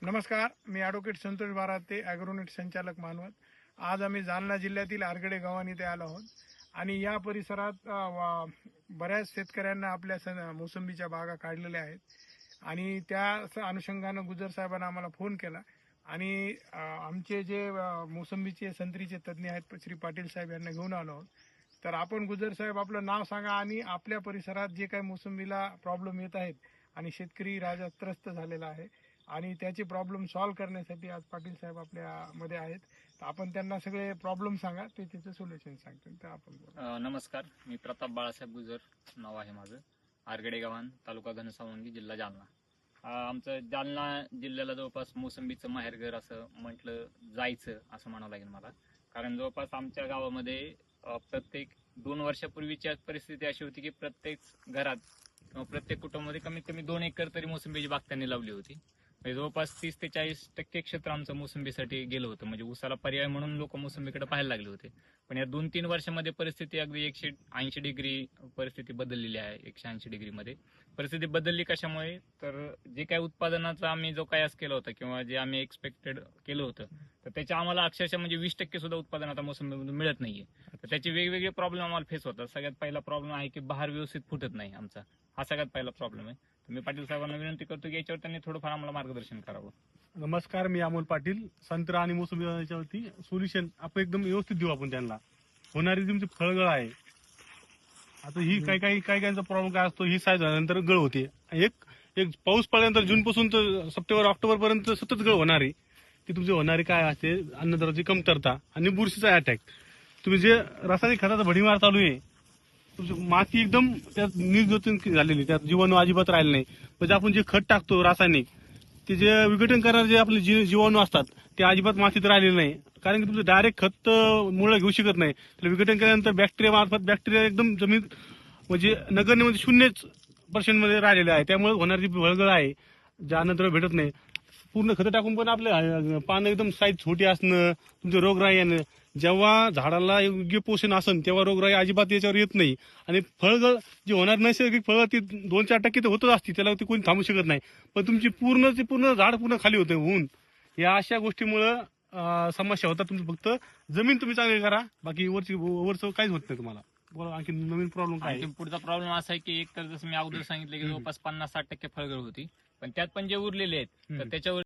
नमस्कार, मी ॲडव्होकेट संतोष बाराते, ॲग्रोनेट संचालक मानवत. आज आम्ही जालना जिल्ह्यातील आरगडे गावात इथे आलो आहोत आणि या परिसरात बऱ्याच शेतकऱ्यांना आपल्या मोसंबीच्या बागा काढलेल्या आहेत आणि त्या अनुषंगानं गुजर साहेबांना आम्हाला फोन केला आणि आमचे जे मोसंबीचे संत्रीचे तज्ज्ञ आहेत श्री पाटील साहेब यांना घेऊन आलो आहोत. तर आपण गुजर साहेब आपलं नाव सांगा आणि आपल्या परिसरात जे काही मोसंबीला प्रॉब्लेम येत आहेत आणि शेतकरी राजा त्रस्त झालेला आहे आणि त्याचे प्रॉब्लेम सॉल्व्ह करण्यासाठी आज पाटील साहेब आपल्या मध्ये आहेत. तर आपण त्यांना सगळे प्रॉब्लेम सांगा, ते त्याचं सोल्युशन सांगतील. तर आपण नमस्कार, मी प्रताप बाळासाहेब गुजर नाव आहे माझं. आरगडे गावान, तालुका घनसावंगी, जिल्हा जालना. आमचं जालना जिल्ह्याला जवळपास मोसंबीचं माहेरघर असं म्हटलं जायचं असं म्हणावं लागेल मला. कारण जवळपास आमच्या गावामध्ये प्रत्येक 2 वर्षापूर्वीची परिस्थिती अशी होती की प्रत्येक घरात किंवा प्रत्येक कुटुंबामध्ये कमीत कमी 2 एकर तरी मोसंबीची बाग त्यांनी लावली होती. म्हणजे जवळपास 30 ते 40% क्षेत्र आमचं मोसंबीसाठी गेलं होतं. म्हणजे उसाला पर्याय म्हणून लोक मोसंबीकडे पाहायला लागले होते. पण या 2-3 वर्षामध्ये परिस्थिती अगदी 180 डिग्री परिस्थिती बदललेली आहे. 180 डिग्रीमध्ये परिस्थिती बदलली. कशामुळे? तर जे काही उत्पादनाचा आम्ही जो कयास केला होता किंवा जे आम्ही एक्सपेक्टेड केलं होतं, तर त्याच्या आम्हाला अक्षरशः म्हणजे 20% सुद्धा उत्पादन आता मोसंबीमधून मिळत नाहीये. तर त्याचे वेगवेगळे प्रॉब्लेम आम्हाला फेस होतात. सगळ्यात पहिला प्रॉब्लेम आहे की बहार व्यवस्थित फुटत नाही आमचा. हा सगळ्यात पहिला प्रॉब्लेम आहे. मी पाटील साहेबांना विनंती करतो की याच्यावर त्यांनी थोडंफार आम्हाला मार्गदर्शन करावं. नमस्कार, मी अमोल पाटील. संत्रा आणि मोसंबी याच्यावरती सोल्युशन आपण एकदम व्यवस्थित देऊ. आपण त्यांना होणारी तुमची फळगळ आहे. आता ही काहींचा प्रॉब्लेम काय असतो, ही साईज झाल्यानंतर गळ होते. एक पाऊस पडल्यानंतर जून पासून तर सप्टेंबर ऑक्टोबर पर्यंत सतत गळ होणारी. ती तुमची होणारी काय असते, अन्नद्रव्याची कमतरता आणि बुरशीचा अटॅक. तुम्ही जे रासायनिक खताचा भडीमार चालू आहे, तुमची माती एकदम त्यात निर्जोतून झालेली, त्यात जीवाणू अजिबात राहिले नाही. म्हणजे आपण जे खत टाकतो रासायनिक, ते जे विघटन करणारे जे आपले जीवाणू असतात ते अजिबात मातीत राहिलेले नाही. कारण की तुमचं डायरेक्ट खत मुळे घेऊ शकत नाही. त्याला विघटन केल्यानंतर बॅक्टेरिया एकदम जमीन म्हणजे नगण्य म्हणजे 0% मध्ये राहिलेले आहे. त्यामुळे होणारी जी फळगळ आहे, ज्या नंतर भेटत नाही. पूर्ण खतं टाकून पण आपले पानं एकदम साईज छोटी असणं, तुमचे रोगराई येणं. जेव्हा झाडाला योग्य पोषण असेल तेव्हा रोगराई अजिबात याच्यावर येत नाही. आणि फळगळ जी होणार नैसर्गिक फळगळ ती 2-4% तर होतच असते, त्याला ती कोणी थांबू शकत नाही. पण तुमची पूर्ण झाड पूर्ण खाली होते होऊन. या अशा गोष्टीमुळे समस्या होतात. तुम्ही फक्त जमीन तुम्ही चांगली करा, बाकी वरचं काहीच होत नाही तुम्हाला. बरं, आणखी नवीन प्रॉब्लेम काय आहे? आणखी पुढचा प्रॉब्लेम असा आहे की एक तर जसं मी अगोदर सांगितलं की जवळपास 50-60% फळगळ होती. पण त्यात पण जे उरलेले आहेत तर त्याच्यावर